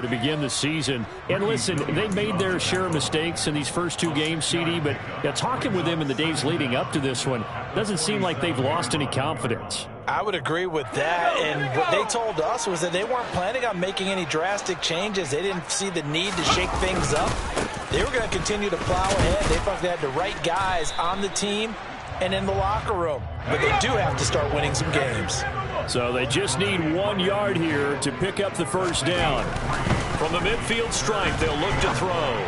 to begin the season. And listen, they made their share of mistakes in these first two games, CD, but talking with them in the days leading up to this one, doesn't seem like they've lost any confidence. I would agree with that, and what they told us was that they weren't planning on making any drastic changes. They didn't see the need to shake things up. They were going to continue to plow ahead. They felt they had the right guys on the team and in the locker room, but they do have to start winning some games. So they just need 1 yard here to pick up the first down. From the midfield stripe, they'll look to throw.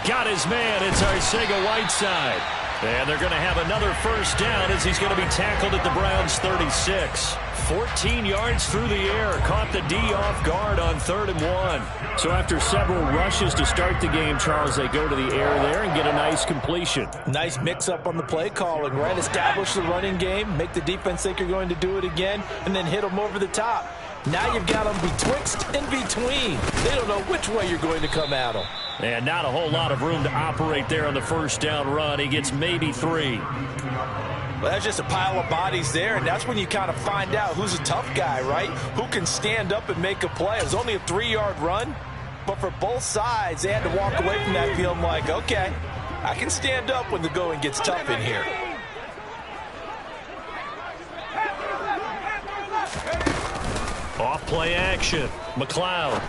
Got his man. It's Arcega-Whiteside. And they're going to have another first down as he's going to be tackled at the Browns' 36. 14 yards through the air. Caught the D off guard on 3rd and 1. So after several rushes to start the game, Charles, they go to the air there and get a nice completion. Nice mix-up on the play calling, right? Establish the running game, make the defense think you're going to do it again, and then hit them over the top. Now you've got them betwixt and between. They don't know which way you're going to come at them. And not a whole lot of room to operate there on the first down run. He gets maybe 3. Well, that's just a pile of bodies there, and that's when you kind of find out who's a tough guy, right? Who can stand up and make a play. It was only a 3-yard run, but for both sides, they had to walk away from that field like, okay, I can stand up when the going gets tough in here. Off play action. McLeod.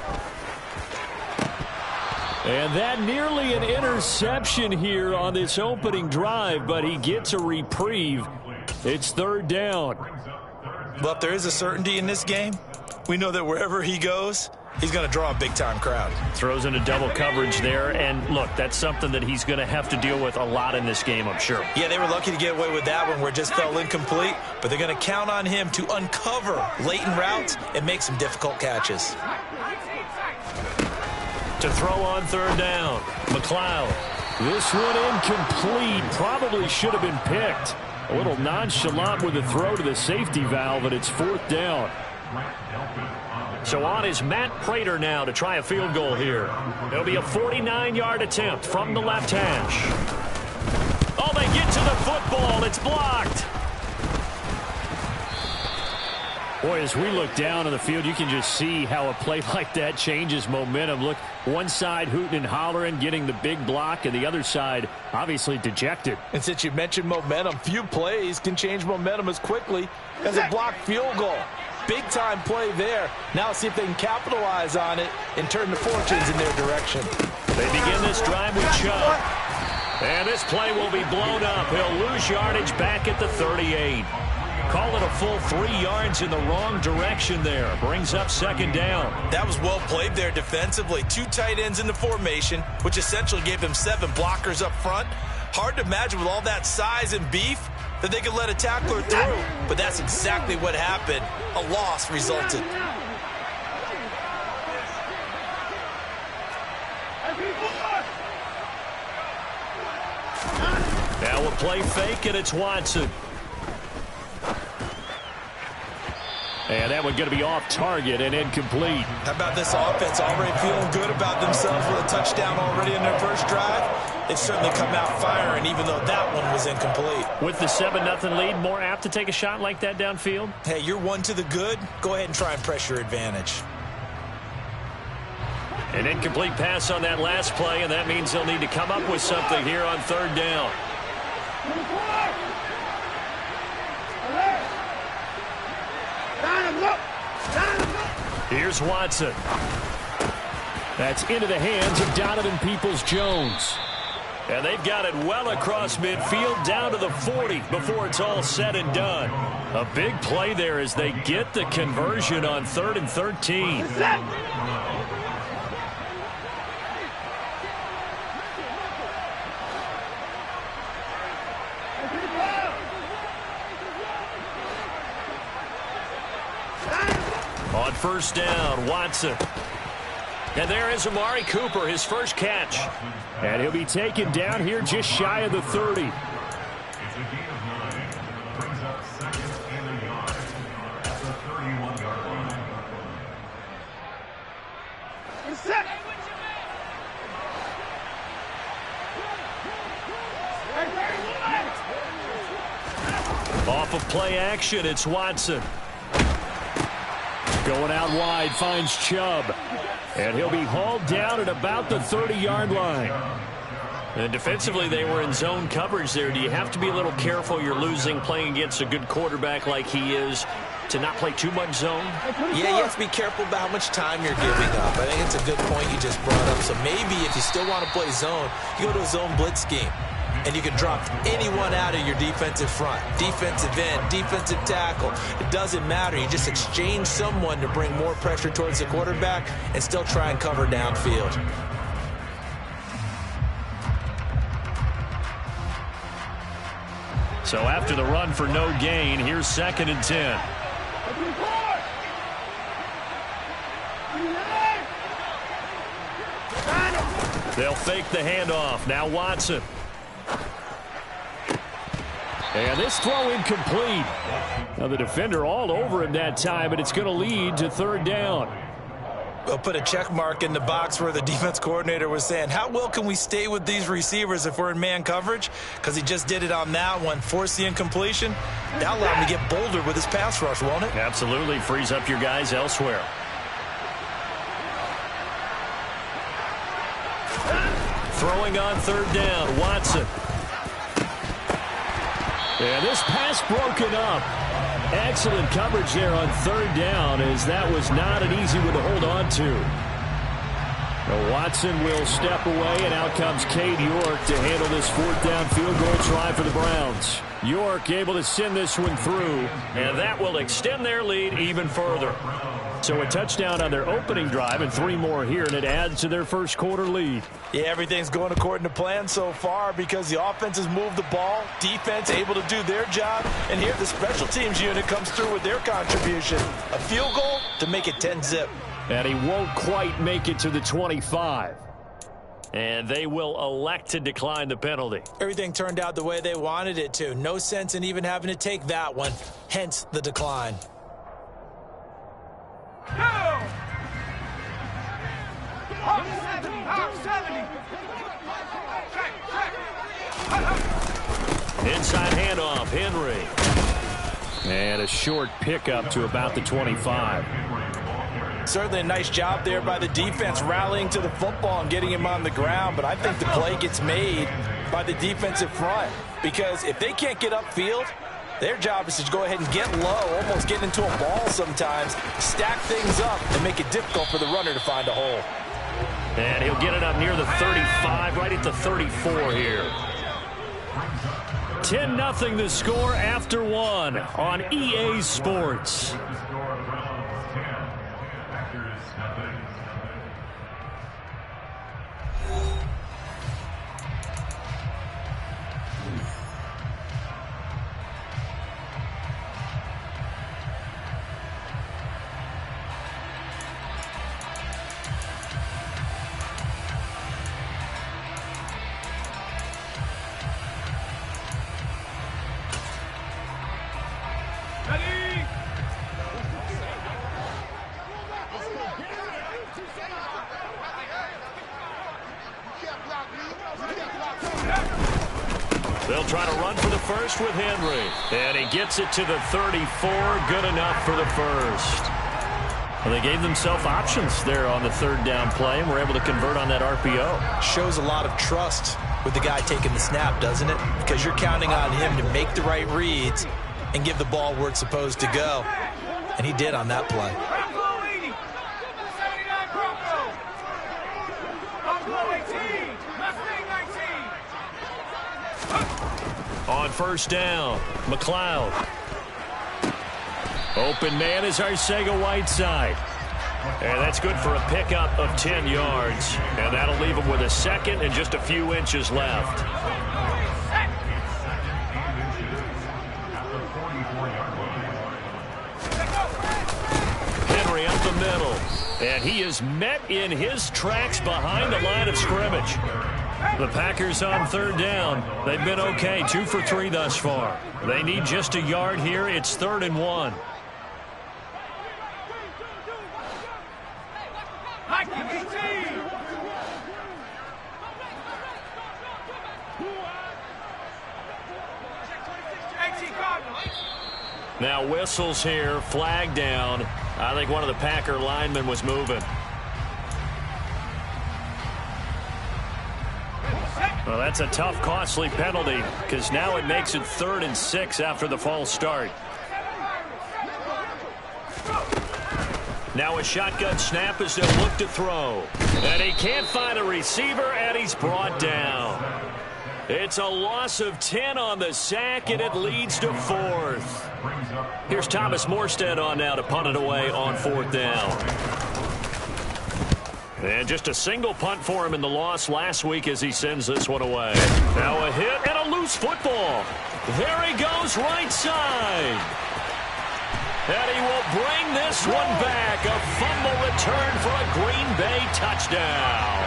And that nearly an interception here on this opening drive, but he gets a reprieve. It's 3rd down. Well, if there is a certainty in this game, we know that wherever he goes, he's going to draw a big-time crowd. Throws into double coverage there, and look, that's something that he's going to have to deal with a lot in this game, I'm sure. Yeah, they were lucky to get away with that one where it just fell incomplete, but they're going to count on him to uncover latent routes and make some difficult catches. To throw on 3rd down, McLeod. This one incomplete, probably should have been picked. A little nonchalant with the throw to the safety valve, and it's 4th down. So on is Matt Prater now to try a field goal here. It'll be a 49-yard attempt from the left hash. Oh, they get to the football. It's blocked. Boy, as we look down on the field, you can just see how a play like that changes momentum. Look, one side hooting and hollering, getting the big block, and the other side obviously dejected. And since you mentioned momentum, few plays can change momentum as quickly as a blocked field goal. Big-time play there. Now let's see if they can capitalize on it and turn the fortunes in their direction. They begin this drive with Chubb. And this play will be blown up. He'll lose yardage back at the 38. Call it a full 3 yards in the wrong direction there. Brings up 2nd down. That was well played there defensively. 2 tight ends in the formation, which essentially gave them 7 blockers up front. Hard to imagine with all that size and beef that they could let a tackler through. But that's exactly what happened. A loss resulted. Now a play fake, and it's Watson. And that one going to be off target and incomplete. How about this offense already feeling good about themselves with a touchdown already in their first drive? It's certainly come out firing, even though that one was incomplete. With the 7-0 lead, more apt to take a shot like that downfield? Hey, you're one to the good. Go ahead and try and press your advantage. An incomplete pass on that last play, and that means they'll need to come up with something here on 3rd down. Here's Watson. That's into the hands of Donovan Peoples-Jones. And they've got it well across midfield down to the 40 before it's all said and done. A big play there as they get the conversion on 3rd and 13. On 1st down, Watson. And there is Amari Cooper, his first catch. And he'll be taken down here just shy of the 30. Off of play action, it's Watson. Going out wide, finds Chubb. And he'll be hauled down at about the 30-yard line. And defensively, they were in zone coverage there. Do you have to be a little careful? You're losing playing against a good quarterback like he is to not play too much zone? Yeah, you have to be careful about how much time you're giving up. I think it's a good point you just brought up. So maybe if you still want to play zone, you go to a zone blitz scheme. And you can drop anyone out of your defensive front. Defensive end, defensive tackle. It doesn't matter. You just exchange someone to bring more pressure towards the quarterback and still try and cover downfield. So after the run for no gain, here's 2nd and 10. They'll fake the handoff. Now Watson. And this throw incomplete. Now the defender all over him that time, but it's going to lead to 3rd down. We'll put a check mark in the box where the defense coordinator was saying, how well can we stay with these receivers if we're in man coverage? Because he just did it on that one, forced the incompletion. That'll allow him to get bolder with his pass rush, won't it? Absolutely. Frees up your guys elsewhere. Throwing on 3rd down, Watson. And this pass broken up. Excellent coverage there on 3rd down, as that was not an easy one to hold on to. Now Watson will step away, and out comes Cade York to handle this 4th down field goal try for the Browns. York able to send this one through, and that will extend their lead even further. So a touchdown on their opening drive and 3 more here, and it adds to their first quarter lead. Yeah, everything's going according to plan so far because the offense has moved the ball, defense able to do their job, and here the special teams unit comes through with their contribution. A field goal to make it 10-zip. And he won't quite make it to the 25. And they will elect to decline the penalty. Everything turned out the way they wanted it to. No sense in even having to take that one, hence the decline. Inside handoff, Henry. And a short pickup to about the 25. Certainly a nice job there by the defense rallying to the football and getting him on the ground, but I think the play gets made by the defensive front because if they can't get upfield, their job is to go ahead and get low, almost get into a ball sometimes, stack things up, and make it difficult for the runner to find a hole. And he'll get it up near the 35, right at the 34 here. 10-0 the score after 1 on EA Sports. They'll try to run for the first with Henry. And he gets it to the 34. Good enough for the first. Well, they gave themselves options there on the 3rd down play and were able to convert on that RPO. Shows a lot of trust with the guy taking the snap, doesn't it? Because you're counting on him to make the right reads and give the ball where it's supposed to go. And he did on that play. On 1st down, McLeod. Open man is Arcega-Whiteside. And that's good for a pickup of 10 yards. And that'll leave him with a 2nd and just a few inches left. Henry up the middle. And he is met in his tracks behind the line of scrimmage. The Packers on 3rd down. They've been okay, 2 for 3 thus far. They need just a yard here. It's 3rd and 1. Now whistles here, flag down. I think one of the Packer linemen was moving. Well, that's a tough, costly penalty because now it makes it 3rd and 6 after the false start. Now a shotgun snap as they'll look to throw. And he can't find a receiver, and he's brought down. It's a loss of 10 on the sack, and it leads to 4th. Here's Thomas Morstead on now to punt it away on 4th down. And just a single punt for him in the loss last week as he sends this one away. Now a hit and a loose football. There he goes, right side. And he will bring this one back. A fumble return for a Green Bay touchdown.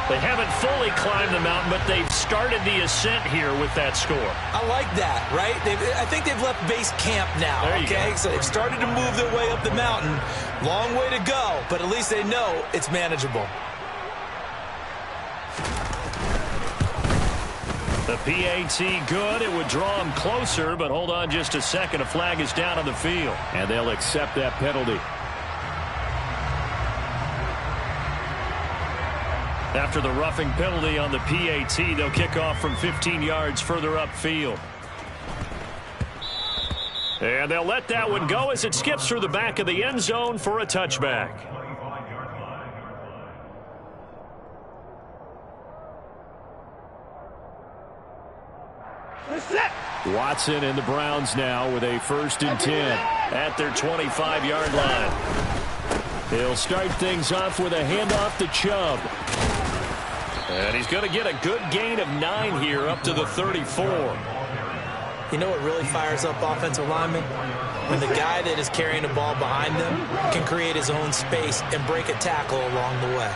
They haven't fully climbed the mountain, but they've started the ascent here with that score. I like that, right? I think they've left base camp now, okay? So they've started to move their way up the mountain. Long way to go, but at least they know it's manageable. The PAT good. It would draw him closer, but hold on just a second. A flag is down on the field, and they'll accept that penalty. After the roughing penalty on the PAT, they'll kick off from 15 yards further upfield. And they'll let that one go as it skips through the back of the end zone for a touchback. Watson and the Browns now with a 1st and 10 at their 25-yard line. He'll start things off with a handoff to Chubb. And he's going to get a good gain of 9 here up to the 34. You know what really fires up offensive linemen? When the guy that is carrying the ball behind them can create his own space and break a tackle along the way.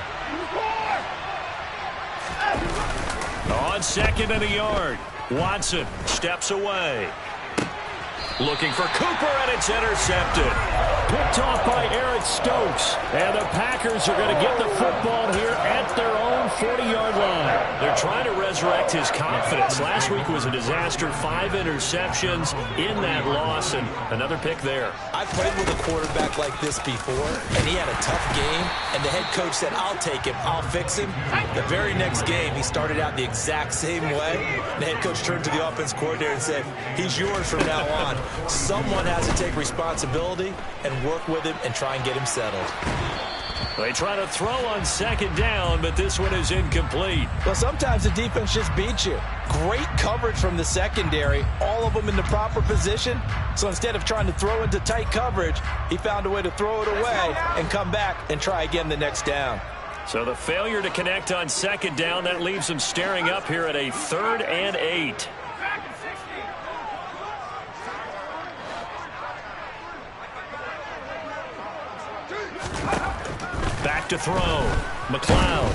On 2nd and a yard. Watson steps away. Looking for Cooper, and it's intercepted. Picked off by Eric Stokes. And the Packers are going to get the football here at their own 40-yard line. They're trying to resurrect his confidence. Last week was a disaster. 5 interceptions in that loss, and another pick there. I've played with a quarterback like this before, and he had a tough game, and the head coach said, I'll take him, I'll fix him. The very next game, he started out the exact same way. The head coach turned to the offense coordinator and said, he's yours from now on. Someone has to take responsibility and work with him and try and get him settled. They try to throw on 2nd down, but this one is incomplete. Well, sometimes the defense just beats you. Great coverage from the secondary, all of them in the proper position. So instead of trying to throw into tight coverage, he found a way to throw it away and come back and try again the next down. So the failure to connect on 2nd down, that leaves him staring up here at a 3rd and 8. Back to throw. McLeod.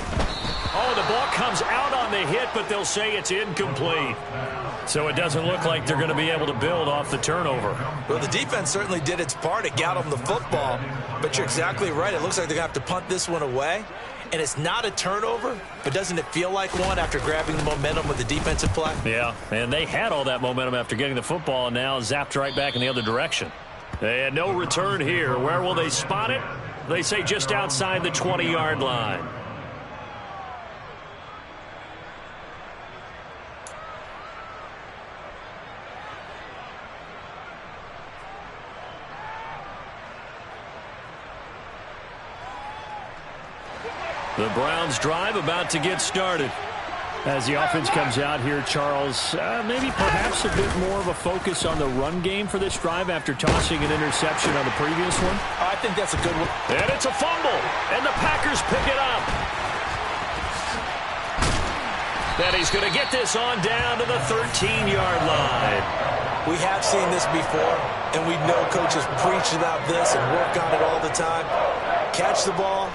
Oh, the ball comes out on the hit, but they'll say it's incomplete. So it doesn't look like they're going to be able to build off the turnover. Well, the defense certainly did its part to get them the football, but you're exactly right. It looks like they're going to have to punt this one away, and it's not a turnover, but doesn't it feel like one after grabbing the momentum with the defensive play? Yeah, and they had all that momentum after getting the football, and now zapped right back in the other direction. They had no return here. Where will they spot it? They say just outside the 20-yard line. The Browns drive about to get started. As the offense comes out here, Charles, maybe perhaps a bit more of a focus on the run game for this drive after tossing an interception on the previous one. I think that's a good one. And it's a fumble, and the Packers pick it up. And he's going to get this on down to the 13-yard line. We have seen this before, and we know coaches preach about this and work on it all the time. Catch the ball.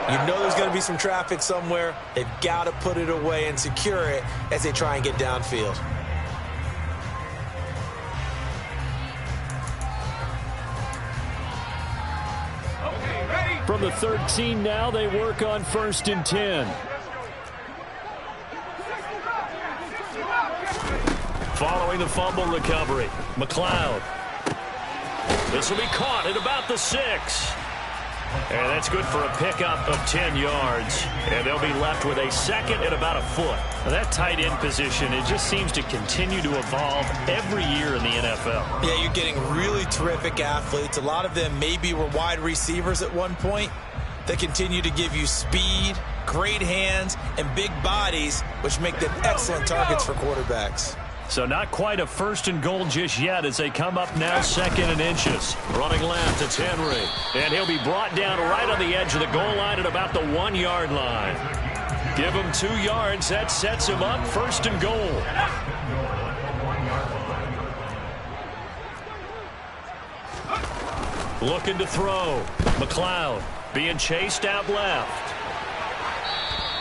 You know there's going to be some traffic somewhere. They've got to put it away and secure it as they try and get downfield. From the 13 now, they work on 1st and 10. Following the fumble recovery, McLeod. This will be caught at about the 6. And that's good for a pickup of 10 yards. And they'll be left with a second and about a foot. Now, that tight end position, it just seems to continue to evolve every year in the NFL. Yeah, you're getting really terrific athletes. A lot of them maybe were wide receivers at one point. They continue to give you speed, great hands, and big bodies, which make them excellent targets for quarterbacks. So not quite a first and goal just yet as they come up now second and inches. Running left, it's Henry. And he'll be brought down right on the edge of the goal line at about the 1 yard line. Give him 2 yards. That sets him up first and goal. Looking to throw. McLeod being chased out left.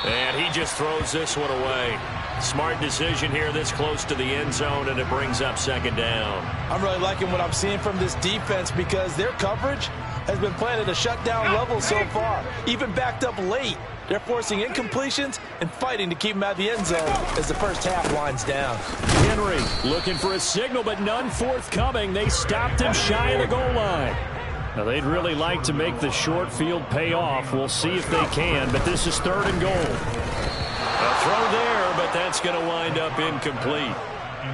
And he just throws this one away. Smart decision here this close to the end zone, and it brings up second down. I'm really liking what I'm seeing from this defense because their coverage has been playing at a shutdown level so far. Even backed up late, they're forcing incompletions and fighting to keep them out of the end zone as the first half winds down. Henry looking for a signal, but none forthcoming. They stopped him shy of the goal line. Now, they'd really like to make the short field pay off. We'll see if they can, but this is third and goal. A throw there, but that's going to wind up incomplete.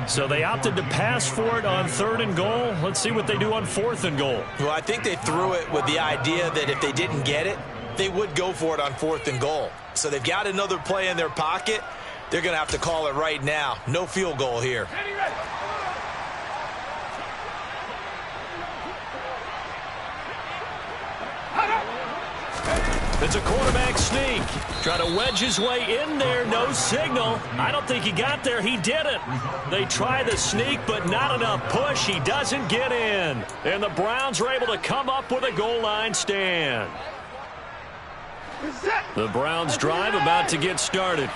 So they opted to pass for it on third and goal. Let's see what they do on fourth and goal. Well, I think they threw it with the idea that if they didn't get it, they would go for it on fourth and goal. So they've got another play in their pocket. They're going to have to call it right now. No field goal here. It's a quarterback sneak. Trying to wedge his way in there. No signal. I don't think he got there. He didn't. They try the sneak, but not enough push. He doesn't get in. And the Browns are able to come up with a goal line stand. The Browns drive about to get started.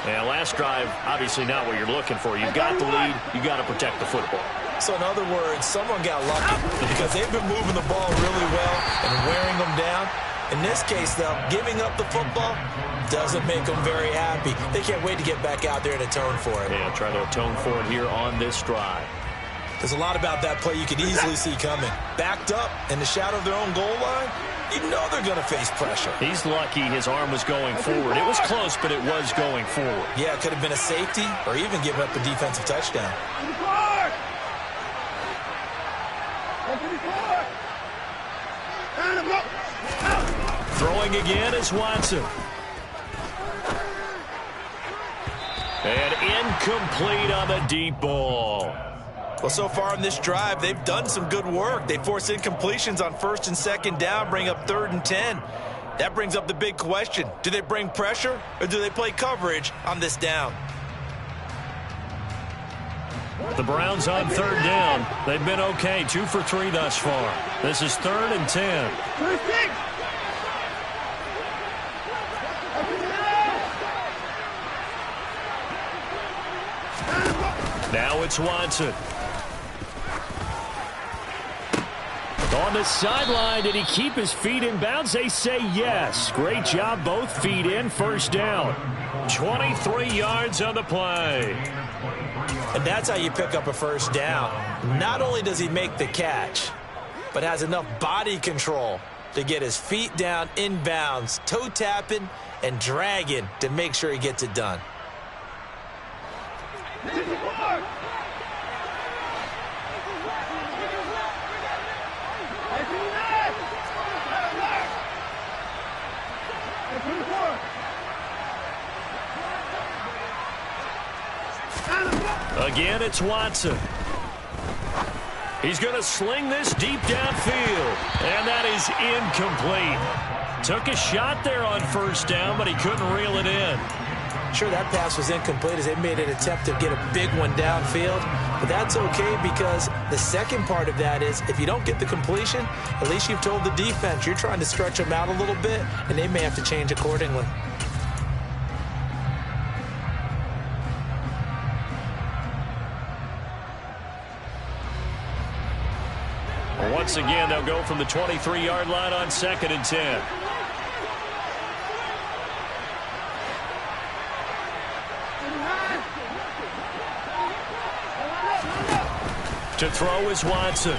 And last drive, obviously not what you're looking for. You've got the lead. You've got to protect the football. So in other words, someone got lucky because they've been moving the ball really well and wearing them down. In this case, though, giving up the football doesn't make them very happy. They can't wait to get back out there and atone for it. Yeah, try to atone for it here on this drive. There's a lot about that play you could easily see coming. Backed up in the shadow of their own goal line, you know they're going to face pressure. He's lucky his arm was going forward. It was close, but it was going forward. Yeah, it could have been a safety or even given up a defensive touchdown. Throwing again is Watson. And incomplete on the deep ball. Well, so far in this drive, they've done some good work. They force incompletions on first and second down, bring up 3rd and 10. That brings up the big question. Do they bring pressure or do they play coverage on this down? The Browns on 3rd down. They've been okay, 2 for 3 thus far. This is 3rd and 10. Now it's Watson. On the sideline, did he keep his feet in bounds? They say yes. Great job, both feet in, first down. 23 yards on the play. And that's how you pick up a first down. Not only does he make the catch, but has enough body control to get his feet down in bounds, toe tapping and dragging to make sure he gets it done. Again, it's Watson. He's going to sling this deep downfield, and that is incomplete. Took a shot there on first down, but he couldn't reel it in. Sure, that pass was incomplete as they made an attempt to get a big one downfield, but that's okay because the second part of that is if you don't get the completion, at least you've told the defense you're trying to stretch them out a little bit, and they may have to change accordingly. Once again, they'll go from the 23-yard line on 2nd and 10. To throw is Watson.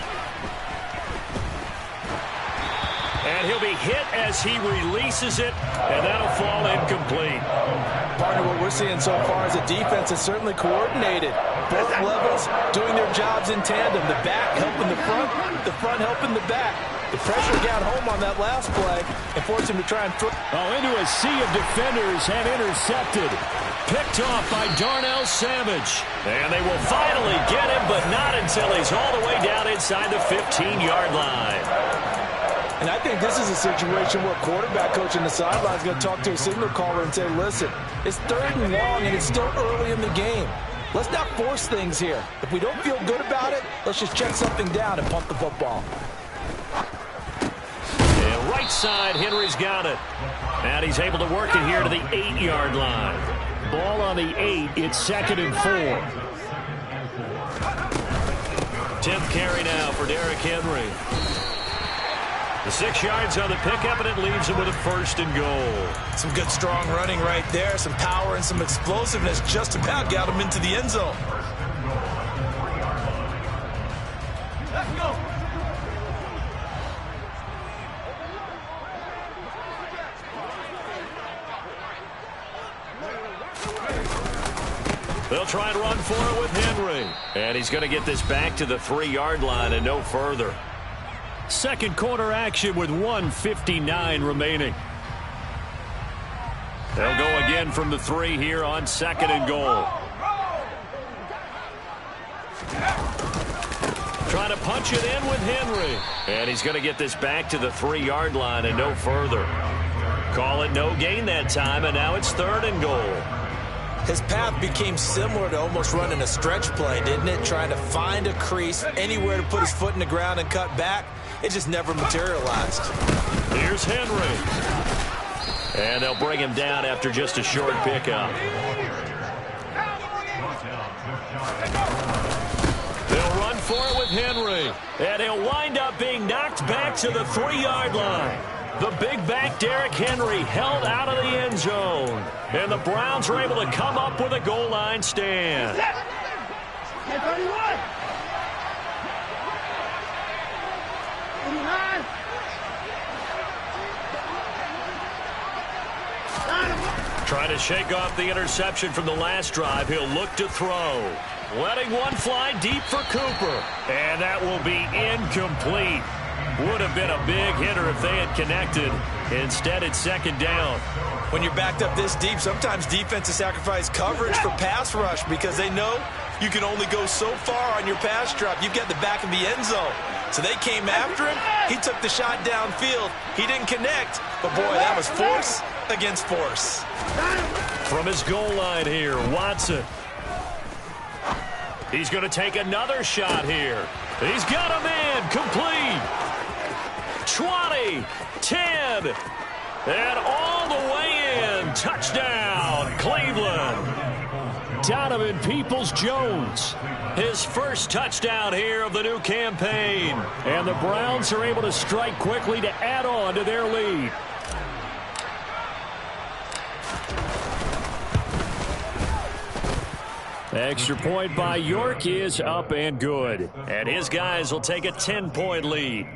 And he'll to be hit as he releases it, and that'll fall incomplete. Partner, what we're seeing so far is a defense that's certainly coordinated. Both levels doing their jobs in tandem. The back helping the front helping the back. The pressure got home on that last play and forced him to try and throw. Oh, into a sea of defenders and intercepted. Picked off by Darnell Savage. And they will finally get him, but not until he's all the way down inside the 15-yard line. And I think this is a situation where quarterback coach in the sideline is going to talk to a signal caller and say, listen, it's 3rd and long and it's still early in the game. Let's not force things here. If we don't feel good about it, let's just check something down and punt the football. And right side, Henry's got it. And he's able to work it here to the 8-yard line. Ball on the 8. It's 2nd and 4. 10th carry now for Derrick Henry. The 6 yards on the pickup, and it leaves him with a 1st and goal. Some good, strong running right there. Some power and some explosiveness just about got him into the end zone. Let's go. They'll try and run for it with Henry. And he's going to get this back to the 3-yard line and no further. Second quarter action with 1:59 remaining. They'll go again from the 3 here on 2nd and goal. Trying to punch it in with Henry. And he's going to get this back to the 3-yard line and no further. Call it no gain that time, and now it's 3rd and goal. His path became similar to almost running a stretch play, didn't it? Trying to find a crease, anywhere to put his foot in the ground and cut back. It just never materialized. Here's Henry. And they'll bring him down after just a short pickup. They'll run for it with Henry. And he'll wind up being knocked back to the 3-yard line. The big back Derrick Henry held out of the end zone. And the Browns are able to come up with a goal line stand. Trying to shake off the interception from the last drive. He'll look to throw. Letting one fly deep for Cooper. And that will be incomplete. Would have been a big hitter if they had connected. Instead, it's 2nd down. When you're backed up this deep, sometimes defenses sacrifice coverage for pass rush because they know you can only go so far on your pass drop. You've got the back of the end zone. So they came after him. He took the shot downfield. He didn't connect. But, boy, that was force against force. From his goal line here, Watson. He's going to take another shot here. He's got a man complete. 20, 10, and all the way in. Touchdown, Cleveland. Donovan Peoples-Jones, his first touchdown here of the new campaign. And the Browns are able to strike quickly to add on to their lead. Extra point by York is up and good. And his guys will take a 10-point lead.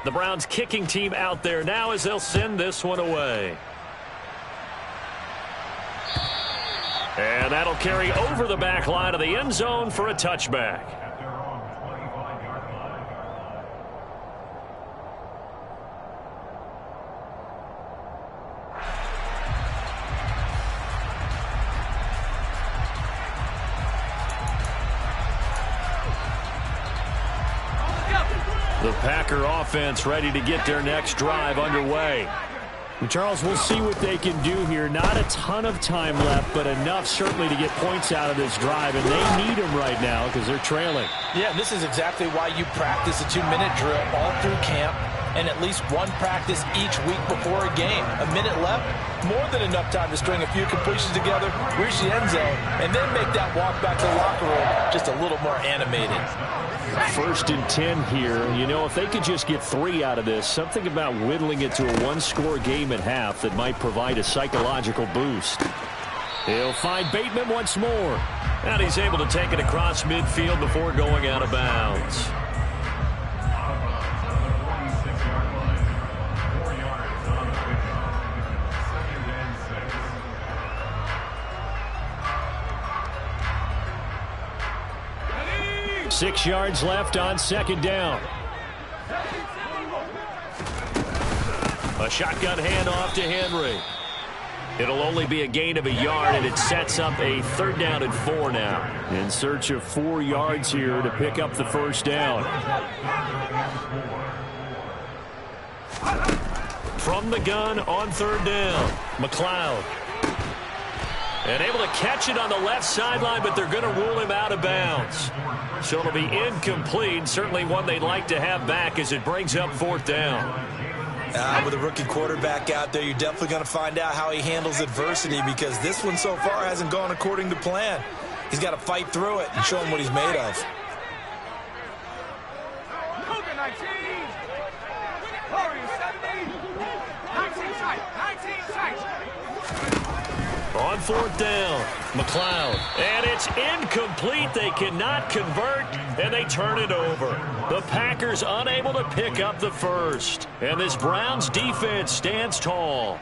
The Browns kicking team out there now as they'll send this one away. And that'll carry over the back line of the end zone for a touchback. The Packer offense ready to get their next drive underway. And Charles, we'll see what they can do here. Not a ton of time left, but enough certainly to get points out of this drive, and they need them right now because they're trailing. Yeah, this is exactly why you practice a 2-minute drill all through camp and at least one practice each week before a game. A minute left, more than enough time to string a few completions together, reach the end zone, and then make that walk back to the locker room just a little more animated. 1st and 10 here. You know, if they could just get 3 out of this, something about whittling it to a 1-score game at half that might provide a psychological boost. He'll find Bateman once more. And he's able to take it across midfield before going out of bounds. Six yards left on second down. A shotgun handoff to Henry. It'll only be a gain of a yard, and it sets up a 3rd down and 4 now. In search of 4 yards here to pick up the first down. From the gun on 3rd down, McLeod. And able to catch it on the left sideline, but they're going to rule him out of bounds. So it'll be incomplete. Certainly one they'd like to have back as it brings up 4th down. With a rookie quarterback out there, you're definitely going to find out how he handles adversity, because this one so far hasn't gone according to plan. He's got to fight through it and show him what he's made of. On 4th down, McLeod. And it's incomplete. They cannot convert, and they turn it over. The Packers unable to pick up the first. And this Browns defense stands tall.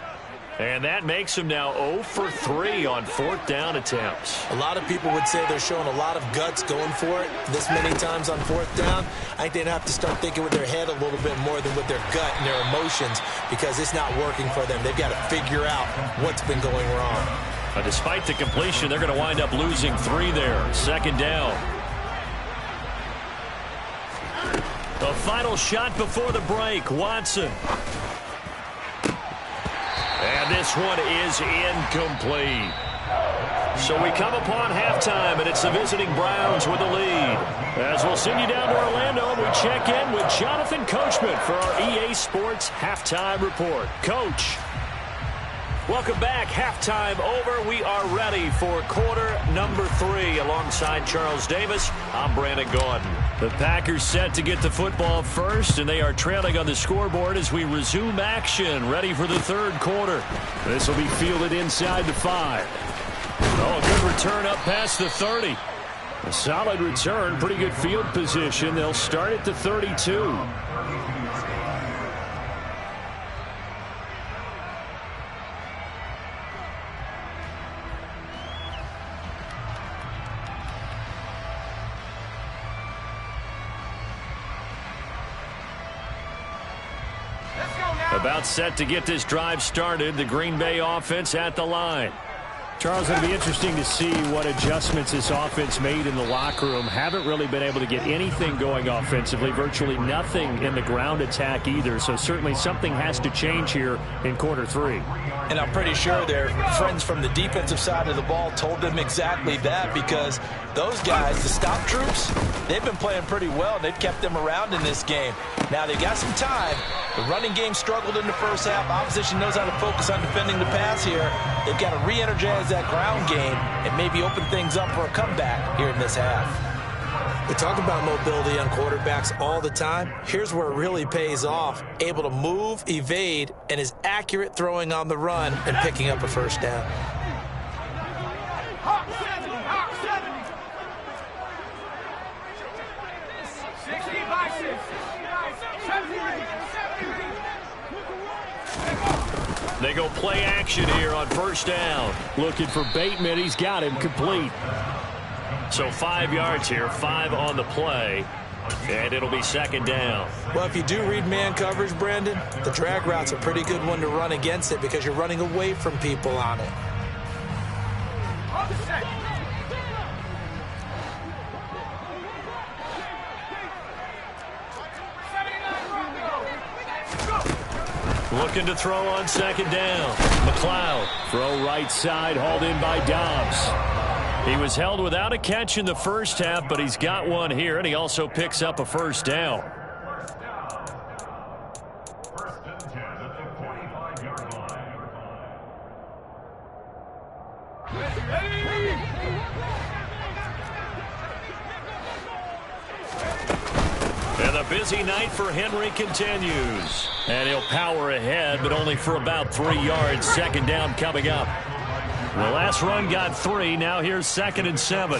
And that makes them now 0 for 3 on 4th down attempts. A lot of people would say they're showing a lot of guts going for it this many times on 4th down. I think they'd have to start thinking with their head a little bit more than with their gut and their emotions, because it's not working for them. They've got to figure out what's been going wrong. But despite the completion, they're going to wind up losing 3 there. 2nd down. The final shot before the break, Watson. And this one is incomplete. So we come upon halftime, and it's the visiting Browns with the lead. As we'll send you down to Orlando, and we check in with Jonathan Coachman for our EA Sports Halftime Report. Coach. Welcome back. Halftime over. We are ready for quarter number 3. Alongside Charles Davis, I'm Brandon Gordon. The Packers set to get the football first, and they are trailing on the scoreboard as we resume action, ready for the 3rd quarter. This will be fielded inside the 5. Oh, a good return up past the 30. A solid return, pretty good field position. They'll start at the 32. About set to get this drive started. The Green Bay offense at the line. Charles, it'll be interesting to see what adjustments this offense made in the locker room. Haven't really been able to get anything going offensively. Virtually nothing in the ground attack either. So certainly something has to change here in quarter 3. And I'm pretty sure their friends from the defensive side of the ball told them exactly that, because those guys, the stop troops, they've been playing pretty well. They've kept them around in this game. Now they got some time. The running game struggled in the first half. Opposition knows how to focus on defending the pass here. They've got to re-energize that ground game and maybe open things up for a comeback here in this half. We talk about mobility on quarterbacks all the time. Here's where it really pays off. Able to move, evade, and is accurate throwing on the run and picking up a first down. They go play action here on first down. Looking for Bateman. He's got him complete. So 5 yards here, 5 on the play, and it'll be 2nd down. Well, if you do read man coverage, Brandon, the drag route's a pretty good one to run against it because you're running away from people on it. Looking to throw on 2nd down. McLeod. Throw right side, hauled in by Dobbs. He was held without a catch in the first half, but he's got one here, and he also picks up a first down. And the busy night for Henry continues. And he'll power ahead, but only for about 3 yards. 2nd down coming up. The last run got 3. Now here's 2nd and 7.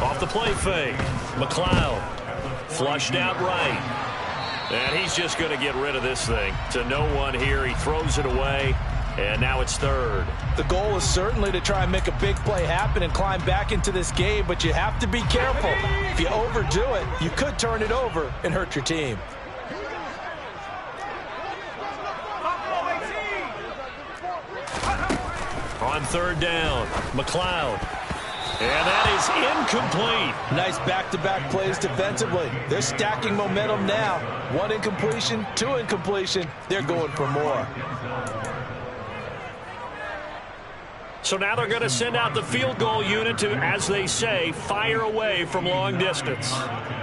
Off the play fake. McLeod flushed out right. And he's just going to get rid of this thing. To no one here. He throws it away. And now it's 3rd. The goal is certainly to try and make a big play happen and climb back into this game, but you have to be careful. If you overdo it, you could turn it over and hurt your team. On 3rd down, McLeod. And that is incomplete. Nice back-to-back plays defensively. They're stacking momentum now. 1 incompletion, 2 incompletion. They're going for more. So now they're going to send out the field goal unit to, as they say, fire away from long distance.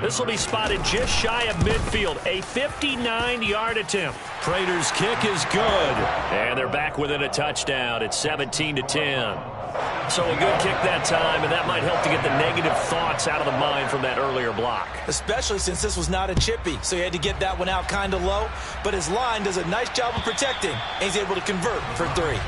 This will be spotted just shy of midfield. A 59-yard attempt. Prater's kick is good. And they're back within a touchdown. It's 17-10. So a good kick that time, and that might help to get the negative thoughts out of the mind from that earlier block. Especially since this was not a chippy, so he had to get that one out kind of low. But his line does a nice job of protecting, and he's able to convert for 3.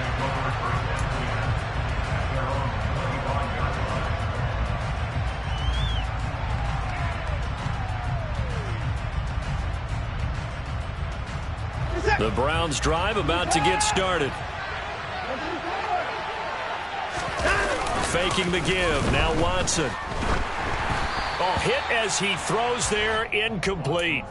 The Browns drive about to get started. Faking the give. Now Watson. Oh, hit as he throws there. Incomplete.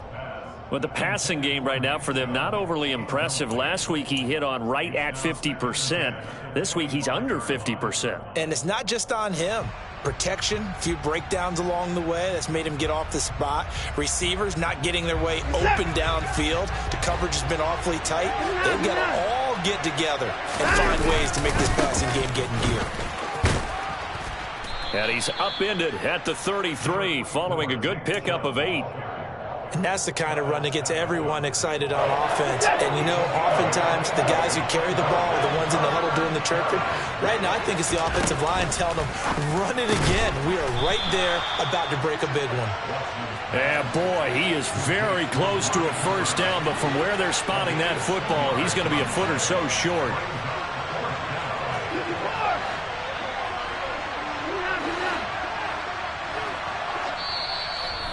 But the passing game right now for them, not overly impressive. Last week he hit on right at 50%. This week he's under 50%. And it's not just on him. Protection, a few breakdowns along the way. That's made him get off the spot. Receivers not getting their way open downfield. The coverage has been awfully tight. They've got to all get together and find ways to make this passing game get in gear. And he's upended at the 33 following a good pickup of 8. And that's the kind of run that gets everyone excited on offense. And, you know, oftentimes the guys who carry the ball are the ones in the huddle doing the chirping. Right now, I think it's the offensive line telling them, run it again. We are right there about to break a big one. Yeah, boy, he is very close to a first down, but from where they're spotting that football, he's going to be a foot or so short.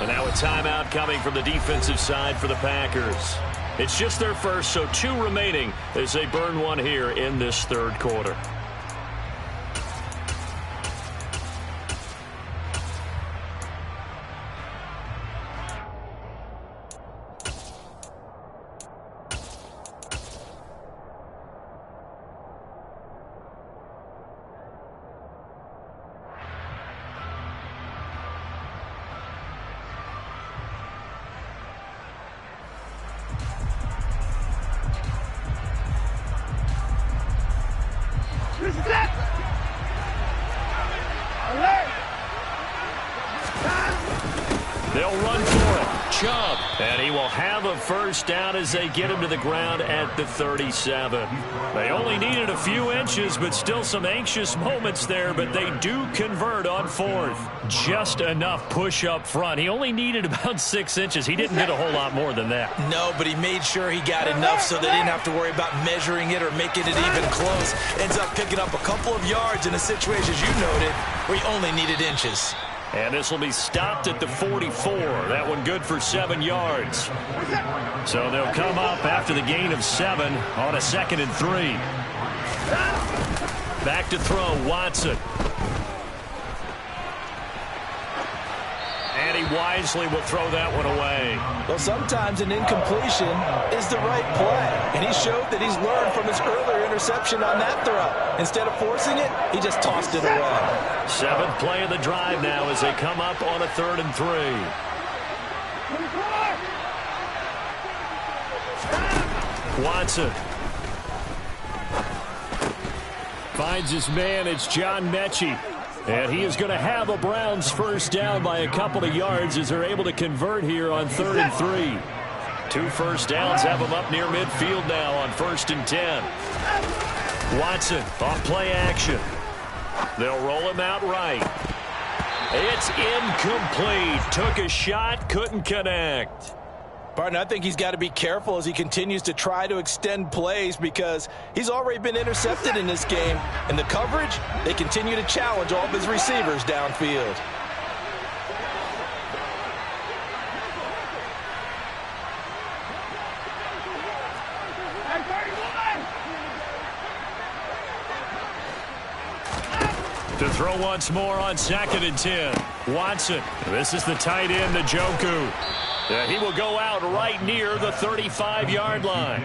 And now a timeout coming from the defensive side for the Packers. It's just their first, so 2 remaining as they burn 1 here in this 3rd quarter. They'll run for it. Chubb. And he will have a first down as they get him to the ground at the 37. They only needed a few inches, but still some anxious moments there, but they do convert on 4th. Just enough push up front. He only needed about 6 inches. He didn't get a whole lot more than that. No, but he made sure he got enough so they didn't have to worry about measuring it or making it even close. Ends up picking up a couple of yards in a situation, as you noted, where he only needed inches. And this will be stopped at the 44. That one good for 7 yards. So they'll come up after the gain of 7 on a 2nd and 3. Back to throw, Watson. And he wisely will throw that one away. Well, sometimes an incompletion is the right play. And he showed that he's learned from his earlier interception on that throw. Instead of forcing it, he just tossed it away. 7th play of the drive now as they come up on a 3rd and 3. Watson. Finds his man. It's John Mechie. And he is going to have a Browns first down by a couple of yards as they're able to convert here on 3rd and 3. 2 first downs have them up near midfield now on 1st and 10. Watson off play action. They'll roll him out right. It's incomplete. Took a shot, couldn't connect. Partner, I think he's got to be careful as he continues to try to extend plays because he's already been intercepted in this game. And the coverage, they continue to challenge all of his receivers downfield. To throw once more on 2nd and 10. Watson. This is the tight end, Njoku. He will go out right near the 35-yard line.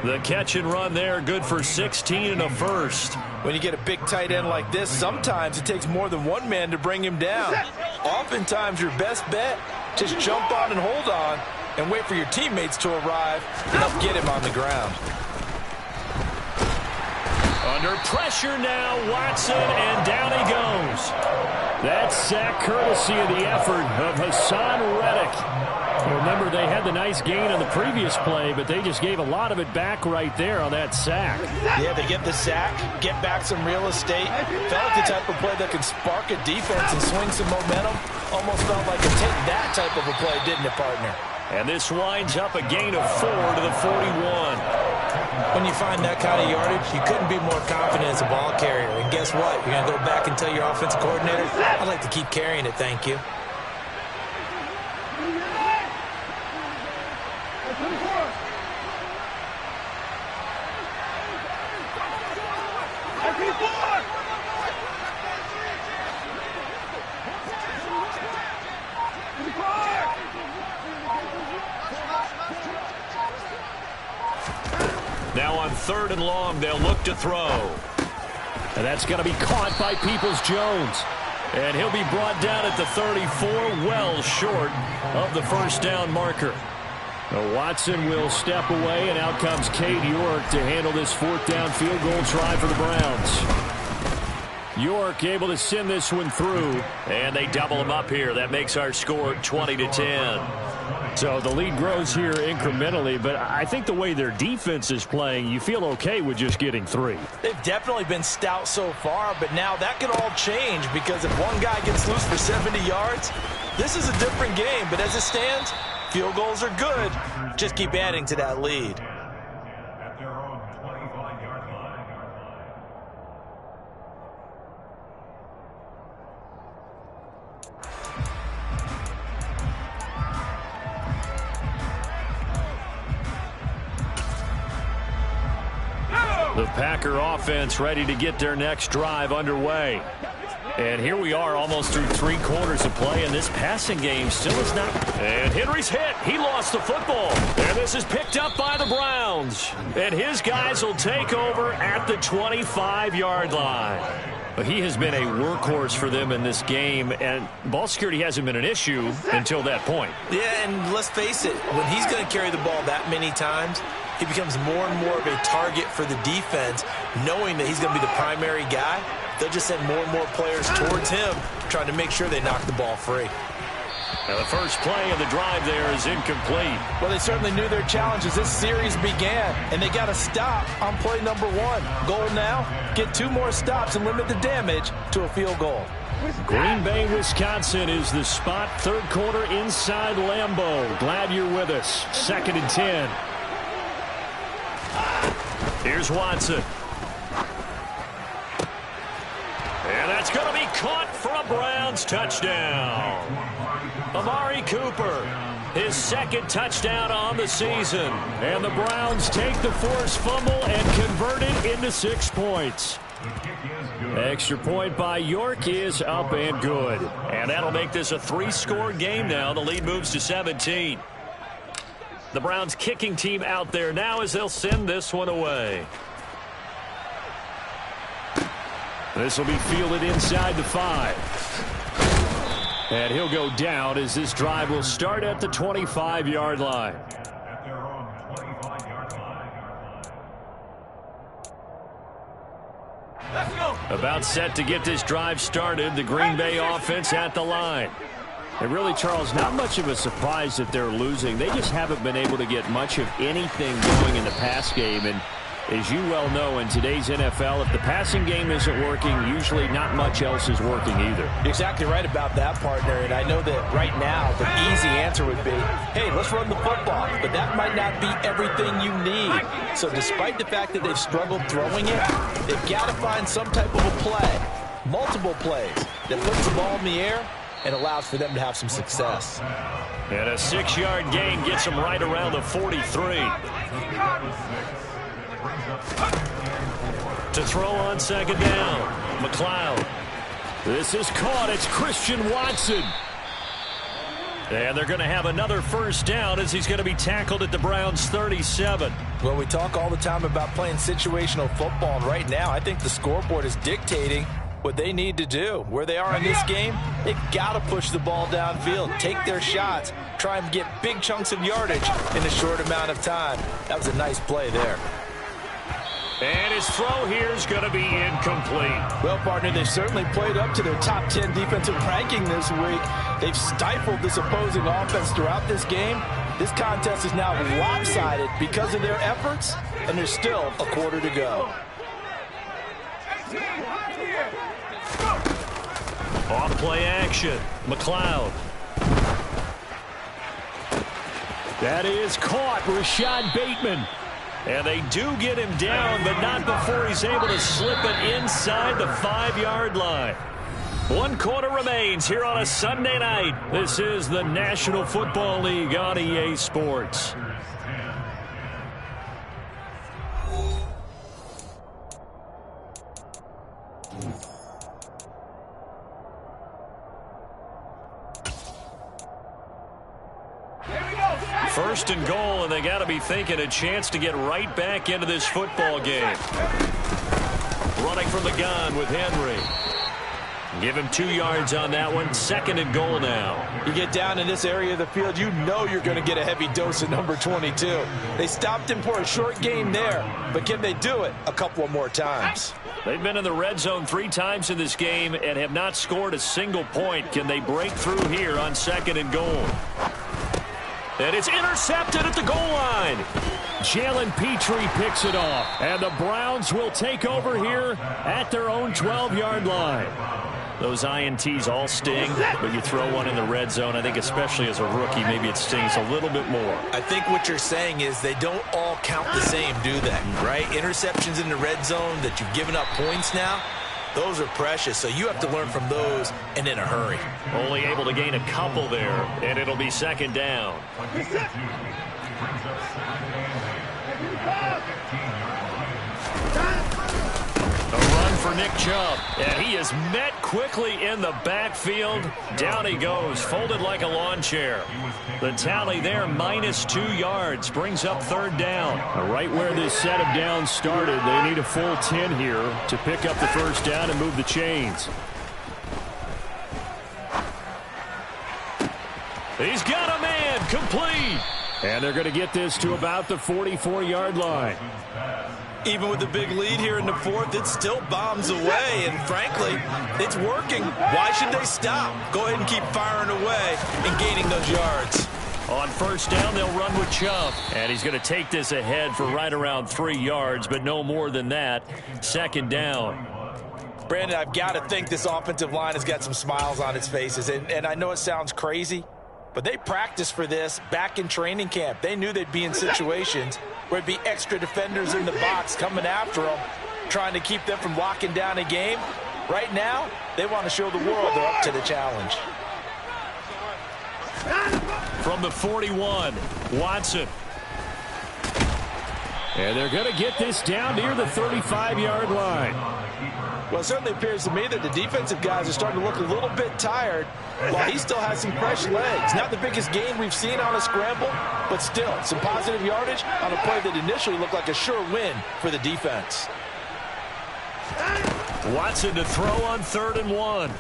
The catch and run there, good for 16 and a first. When you get a big tight end like this, sometimes it takes more than one man to bring him down. Oftentimes, your best bet, just jump on and hold on and wait for your teammates to arrive and help get him on the ground. Under pressure now, Watson, and down he goes. That sack courtesy of the effort of Hassan Reddick. Remember, they had the nice gain on the previous play, but they just gave a lot of it back right there on that sack. Yeah, they get the sack, get back some real estate. Felt like the type of play that can spark a defense and swing some momentum. Almost felt like a take that type of a play, didn't it, partner? And this winds up a gain of 4 to the 41. When you find that kind of yardage, you couldn't be more confident as a ball carrier. And guess what? You're going to go back and tell your offensive coordinator, I'd like to keep carrying it, thank you. Now on 3rd and long, they'll look to throw. And that's going to be caught by Peoples-Jones. And he'll be brought down at the 34, well short of the first down marker. Watson will step away, and out comes Cade York to handle this 4th down field goal try for the Browns. York able to send this one through. And they double him up here. That makes our score 20-10. So the lead grows here incrementally, but I think the way their defense is playing, you feel okay with just getting 3. They've definitely been stout so far, but now that could all change because if one guy gets loose for 70 yards, this is a different game. But as it stands, field goals are good. Just keep adding to that lead. The Packer offense ready to get their next drive underway. And here we are almost through 3 quarters of play, and this passing game still is not. And Henry's hit. He lost the football. And this is picked up by the Browns. And his guys will take over at the 25-yard line. He has been a workhorse for them in this game, and ball security hasn't been an issue until that point. Yeah, and let's face it, when he's going to carry the ball that many times, he becomes more and more of a target for the defense, knowing that he's going to be the primary guy. They'll just send more and more players towards him, trying to make sure they knock the ball free. Now the first play of the drive there is incomplete. Well, they certainly knew their challenge as this series began, and they got to stop on play number 1. Goal now, get 2 more stops and limit the damage to a field goal. Green Bay, Wisconsin is the spot. 3rd quarter inside Lambeau. Glad you're with us. 2nd and 10. Here's Watson. And that's going to be caught for a Browns touchdown. Amari Cooper, his 2nd touchdown on the season. And the Browns take the forced fumble and convert it into 6 points. Extra point by York is up and good. And that'll make this a 3-score game now. The lead moves to 17. The Browns kicking team out there now as they'll send this one away. This will be fielded inside the 5. And he'll go down as this drive will start at the 25-yard line. Let's go. About set to get this drive started. The Green Bay offense at the line. And really, Charles, not much of a surprise that they're losing. They just haven't been able to get much of anything going in the pass game. And As you well know, in today's NFL, if the passing game isn't working, usually not much else is working either. You're exactly right about that, partner. And I know that right now the easy answer would be, hey, let's run the football. But that might not be everything you need. So despite the fact that they've struggled throwing it, they've got to find some type of a play, multiple plays, that puts the ball in the air and allows for them to have some success. And a 6-yard gain gets them right around the 43. To throw on second down, McLeod. This is caught. It's Christian Watson. And they're going to have another first down as he's going to be tackled at the Browns' 37. Well, we talk all the time about playing situational football, and right now I think the scoreboard is dictating what they need to do. Where they are in this game, they've got to push the ball downfield, take their shots, try and get big chunks of yardage in a short amount of time. That was a nice play there. And his throw here is going to be incomplete. Well, partner, they've certainly played up to their top 10 defensive ranking this week. They've stifled this opposing offense throughout this game. This contest is now lopsided because of their efforts, and there's still a quarter to go. Off play action, McLeod. That is caught, Rashad Bateman. And they do get him down, but not before he's able to slip it inside the 5-yard line. 1 quarter remains here on a Sunday night. This is the National Football League on EA Sports. First and goal, and they got to be thinking a chance to get right back into this football game. Running from the gun with Henry. Give him 2 yards on that one. Second and goal now. You get down in this area of the field, you know you're going to get a heavy dose of number 22. They stopped him for a short game there, but can they do it a couple of more times? They've been in the red zone 3 times in this game and have not scored a single point. Can they break through here on second and goal? And it's intercepted at the goal line. Jalen Petrie picks it off. And the Browns will take over here at their own 12-yard line. Those INTs all sting, but you throw one in the red zone, I think especially as a rookie, maybe it stings a little bit more. I think what you're saying is they don't all count the same, do they? Right? Interceptions in the red zone that you've given up points now, those are precious, so you have to learn from those and in a hurry. Only able to gain a couple there, and it'll be second down. A run for Nick Chubb, and he is met quickly in the backfield. Down he goes, folded like a lawn chair. The tally there, -2 yards, brings up third down. Right where this set of downs started, they need a full 10 here to pick up the first down and move the chains. He's got a man, complete. And they're going to get this to about the 44-yard line. Even with the big lead here in the fourth, it still bombs away, and frankly, it's working. Why should they stop? Go ahead and keep firing away and gaining those yards. On first down, they'll run with Chubb. And he's going to take this ahead for right around 3 yards, but no more than that. Second down. Brandon, I've got to think this offensive line has got some smiles on its faces, and I know it sounds crazy, but they practiced for this back in training camp. They knew they'd be in situations where it'd be extra defenders in the box coming after them, trying to keep them from locking down a game. Right now, they want to show the world they're up to the challenge. From the 41, Watson. And they're going to get this down near the 35-yard line. Well, it certainly appears to me that the defensive guys are starting to look a little bit tired while he still has some fresh legs. Not the biggest gain we've seen on a scramble, but still some positive yardage on a play that initially looked like a sure win for the defense. Watson to throw on 3rd and 1.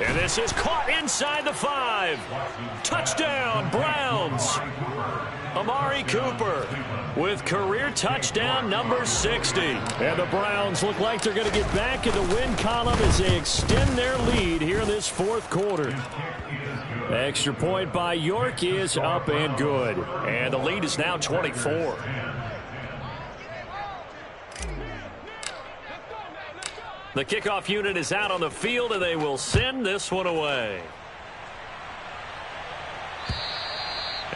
And this is caught inside the 5. Touchdown, Browns. Amari Cooper with career touchdown number 60. And the Browns look like they're going to get back in the win column as they extend their lead here in this 4th quarter. Extra point by York is up and good. And the lead is now 24. The kickoff unit is out on the field, and they will send this one away.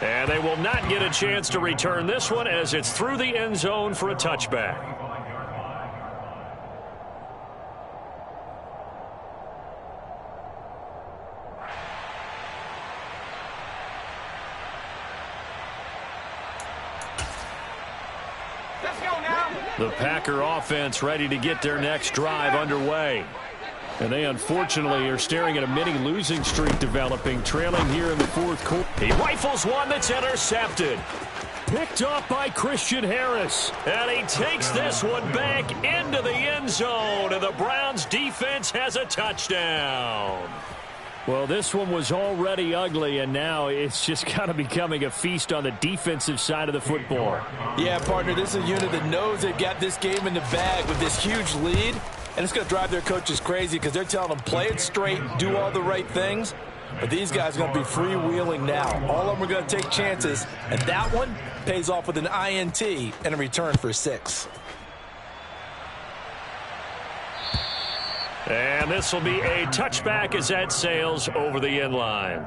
And they will not get a chance to return this one as it's through the end zone for a touchback. The Packer offense ready to get their next drive underway. And they unfortunately are staring at a mini losing streak developing, trailing here in the fourth quarter. He rifles one that's intercepted. Picked off by Christian Harris. And he takes this one back into the end zone. And the Browns defense has a touchdown. Well, this one was already ugly, and now it's just kind of becoming a feast on the defensive side of the football. Yeah, partner, this is a unit that knows they've got this game in the bag with this huge lead, and it's going to drive their coaches crazy because they're telling them play it straight, do all the right things, but these guys are going to be freewheeling now. All of them are going to take chances, and that one pays off with an INT and a return for 6. And this will be a touchback as that sails over the end line.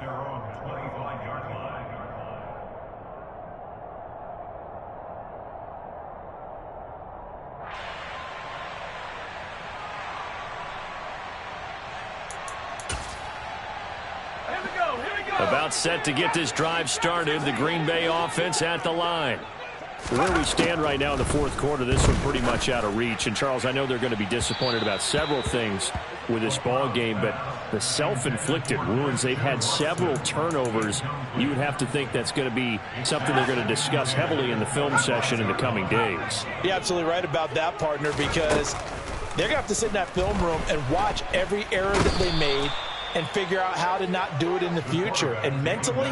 About set to get this drive started. The Green Bay offense at the line. Where we stand right now in the fourth quarter, this one pretty much out of reach. And, Charles, I know they're going to be disappointed about several things with this ball game, but the self-inflicted wounds, they've had several turnovers. You would have to think that's going to be something they're going to discuss heavily in the film session in the coming days. You're absolutely right about that, partner, because they're going to have to sit in that film room and watch every error that they made and figure out how to not do it in the future. And mentally,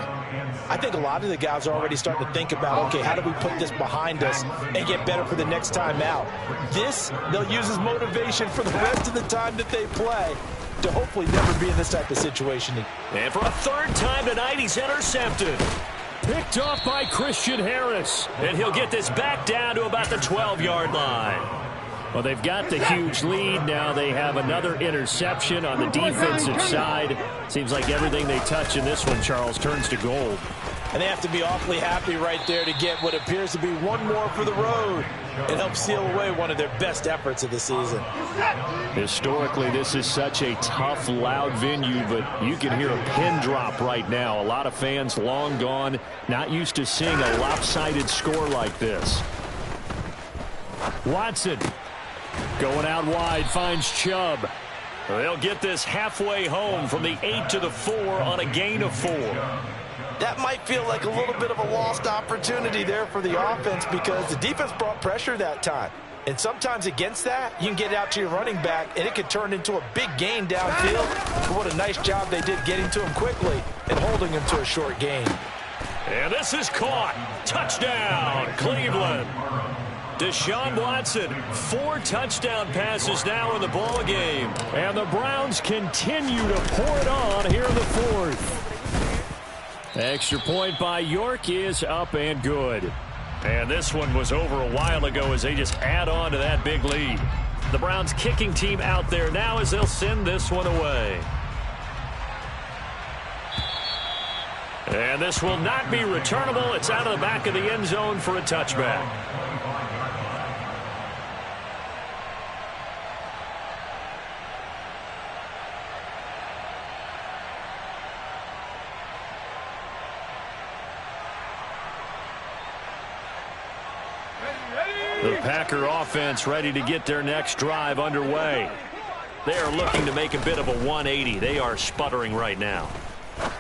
I think a lot of the guys are already starting to think about, okay, how do we put this behind us and get better for the next time out? This, they'll use as motivation for the rest of the time that they play to hopefully never be in this type of situation. And for a third time tonight, he's intercepted. Picked off by Christian Harris. And he'll get this back down to about the 12-yard line. Well, they've got the huge lead. Now they have another interception on the defensive side. Seems like everything they touch in this one, Charles, turns to gold. And they have to be awfully happy right there to get what appears to be one more for the road and help seal away one of their best efforts of the season. Historically, this is such a tough, loud venue, but you can hear a pin drop right now. A lot of fans long gone, not used to seeing a lopsided score like this. Watson going out wide, finds Chubb. They'll get this halfway home from the 8 to the 4 on a gain of 4. That might feel like a little bit of a lost opportunity there for the offense because the defense brought pressure that time. And sometimes against that, you can get out to your running back, and it could turn into a big gain downfield. But what a nice job they did getting to him quickly and holding him to a short gain. And this is caught. Touchdown, Cleveland. Deshaun Watson, 4 touchdown passes now in the ball game. And the Browns continue to pour it on here in the fourth. Extra point by York is up and good. And this one was over a while ago as they just add on to that big lead. The Browns kicking team out there now as they'll send this one away. And this will not be returnable. It's out of the back of the end zone for a touchback. The Packer offense ready to get their next drive underway. They are looking to make a bit of a 180. They are sputtering right now.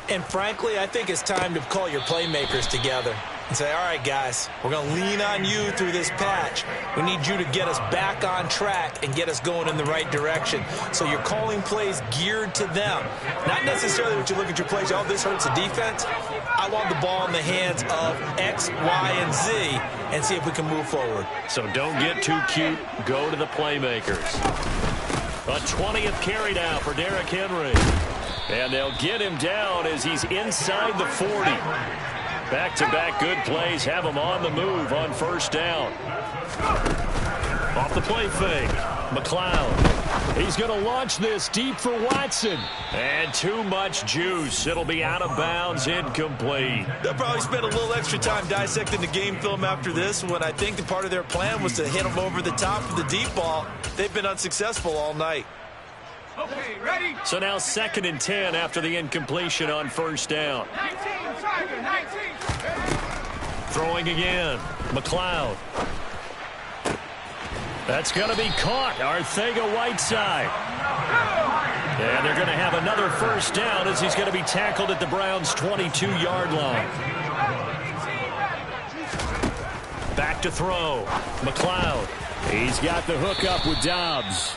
And frankly, I think it's time to call your playmakers together and say, all right, guys, we're going to lean on you through this patch. We need you to get us back on track and get us going in the right direction. So you're calling plays geared to them. Not necessarily what you look at your plays, oh, this hurts the defense. I want the ball in the hands of X, Y, and Z and see if we can move forward. So don't get too cute. Go to the playmakers. A 20th carry now for Derrick Henry. And they'll get him down as he's inside the 40. Back-to-back good plays have him on the move on first down. Off the play fake. McLeod. He's going to launch this deep for Watson. And too much juice. It'll be out of bounds, incomplete. They'll probably spend a little extra time dissecting the game film after this one. I think the part of their plan was to hit them over the top of the deep ball. They've been unsuccessful all night. Okay, ready? So now 2nd and 10 after the incompletion on first down. 19. Throwing again. McLeod. That's going to be caught. Arcega-Whiteside. And they're going to have another first down as he's going to be tackled at the Browns' 22-yard line. Back to throw. McLeod. He's got the hook up with Dobbs.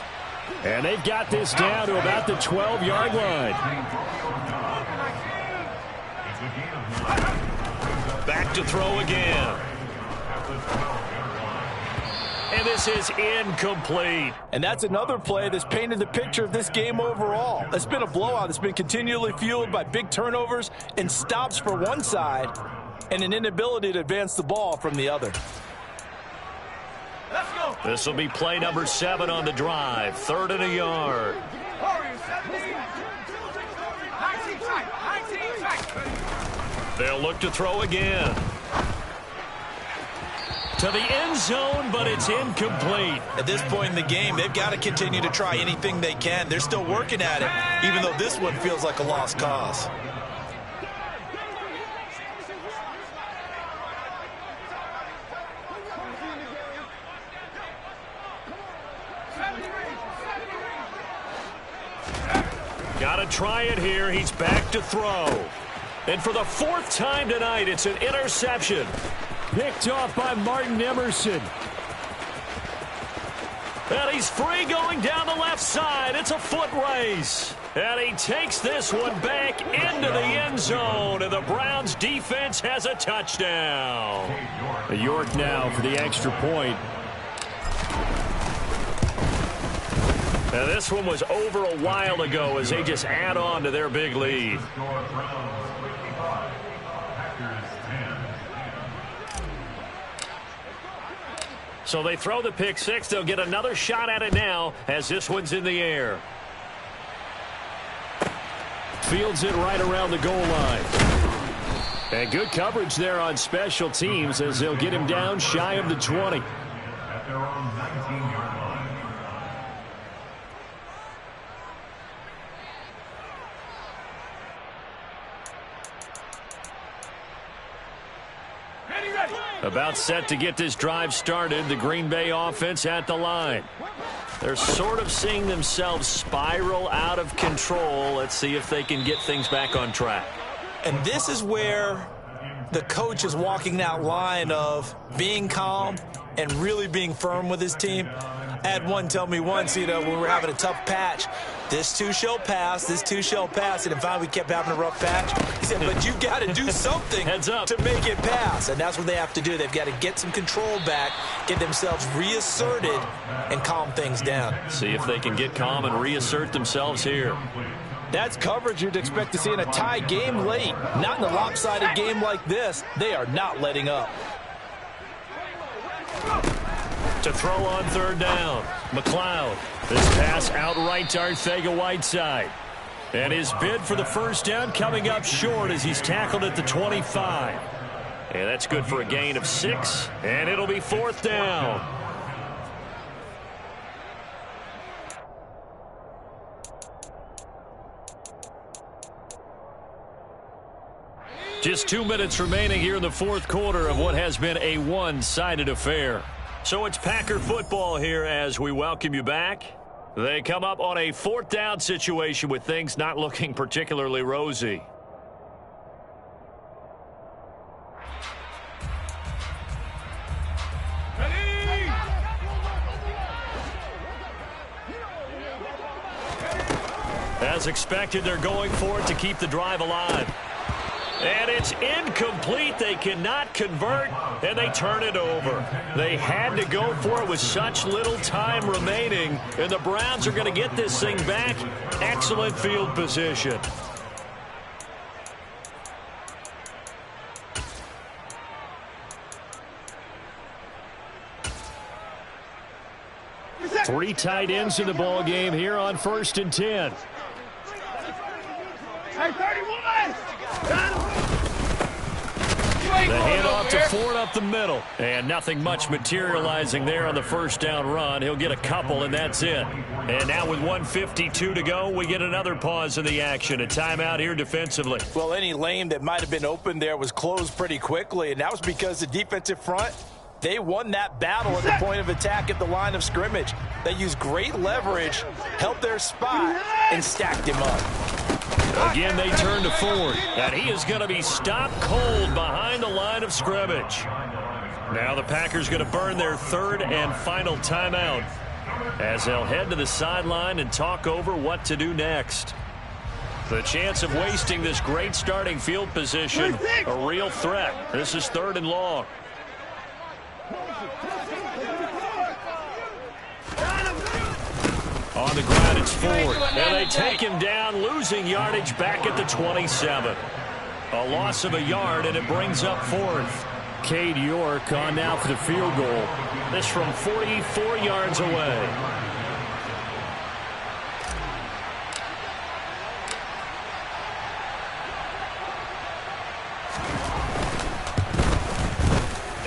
And they've got this down to about the 12-yard line. Back to throw again. And this is incomplete. And that's another play that's painted the picture of this game overall. It's been a blowout. It's been continually fueled by big turnovers and stops for one side and an inability to advance the ball from the other. Let's go. This will be play number 7 on the drive. 3rd and a yard. They'll look to throw again. To the end zone, but it's incomplete. At this point in the game, they've got to continue to try anything they can. They're still working at it, even though this one feels like a lost cause. Got to try it here. He's back to throw. And for the 4th time tonight, it's an interception. Picked off by Martin Emerson. And he's free going down the left side. It's a foot race. And he takes this one back into the end zone. And the Browns defense has a touchdown. York now for the extra point. Now this one was over a while ago as they just add on to their big lead. So they throw the pick six. They'll get another shot at it now as this one's in the air. Fields it right around the goal line. And good coverage there on special teams as they'll get him down shy of the 20. At their own 19-yard line. About set to get this drive started. The Green Bay offense at the line. They're sort of seeing themselves spiral out of control. Let's see if they can get things back on track. And this is where the coach is walking that line of being calm and really being firm with his team. I had one tell me once, when we were having a tough patch, this too shall pass, this too shall pass. And finally we kept having a rough patch. He said, but you got to do something to make it pass. And that's what they have to do. They've got to get some control back, get themselves reasserted, and calm things down. See if they can get calm and reassert themselves here. That's coverage you'd expect to see in a tie game late. Not in a lopsided game like this. They are not letting up. To throw on 3rd down. McLeod. This pass outright to Arcega-Whiteside. And his bid for the first down coming up short as he's tackled at the 25. And that's good for a gain of 6. And it'll be 4th down. Just 2 minutes remaining here in the 4th quarter of what has been a one-sided affair. So it's Packer football here as we welcome you back. They come up on a 4th down situation with things not looking particularly rosy. Ready? As expected, they're going for it to keep the drive alive. And it's incomplete. They cannot convert, and they turn it over. They had to go for it with such little time remaining, and the Browns are going to get this thing back. Excellent field position. Three tight ends in the ball game here on 1st and 10. Hey, 31! The handoff to Ford up the middle. And nothing much materializing there on the first down run. He'll get a couple, and that's it. And now with 1:52 to go, we get another pause in the action. A timeout here defensively. Well, any lane that might have been open there was closed pretty quickly, and that was because the defensive front, they won that battle at the point of attack at the line of scrimmage. They used great leverage, held their spot, and stacked him up. Again, they turn to Ford, and he is going to be stopped cold behind the line of scrimmage. Now the Packers going to burn their third and final timeout as they'll head to the sideline and talk over what to do next. The chance of wasting this great starting field position, a real threat. This is 3rd and long. On the ground, it's Ford. And they take him down, losing yardage back at the 27. A loss of a yard, and it brings up 4th. Cade York on now for the field goal. This from 44 yards away.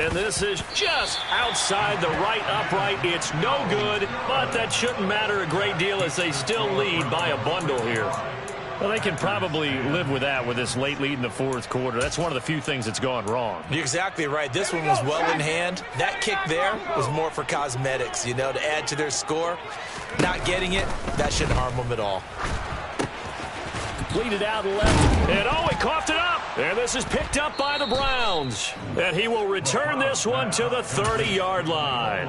And this is just outside the right upright. It's no good, but that shouldn't matter a great deal as they still lead by a bundle here. Well, they can probably live with that with this late lead in the 4th quarter. That's one of the few things that's gone wrong. You're exactly right. This one was well in hand. That kick there was more for cosmetics, you know, to add to their score. Not getting it, that shouldn't harm them at all. Lead it out left. And oh, he coughed it up. And this is picked up by the Browns. And he will return this one to the 30-yard line.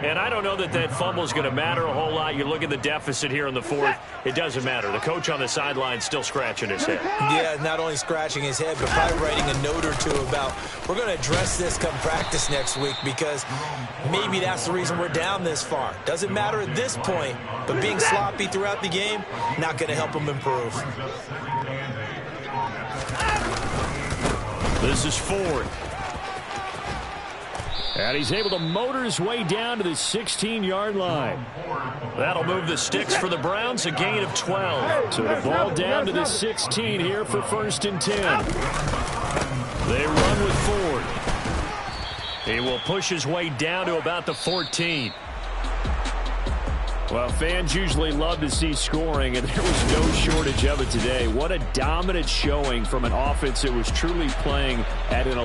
And I don't know that that fumble is going to matter a whole lot. You look at the deficit here in the 4th. It doesn't matter. The coach on the sideline still scratching his head. Yeah, not only scratching his head, but probably writing a note or two about, we're going to address this come practice next week because maybe that's the reason we're down this far. Doesn't matter at this point, but being sloppy throughout the game, not going to help him improve. This is Ford. And he's able to motor his way down to the 16-yard line. That'll move the sticks for the Browns, a gain of 12. So the ball down to the 16 here for 1st and 10. They run with Ford. He will push his way down to about the 14. Well, fans usually love to see scoring, and there was no shortage of it today. What a dominant showing from an offense that was truly playing at an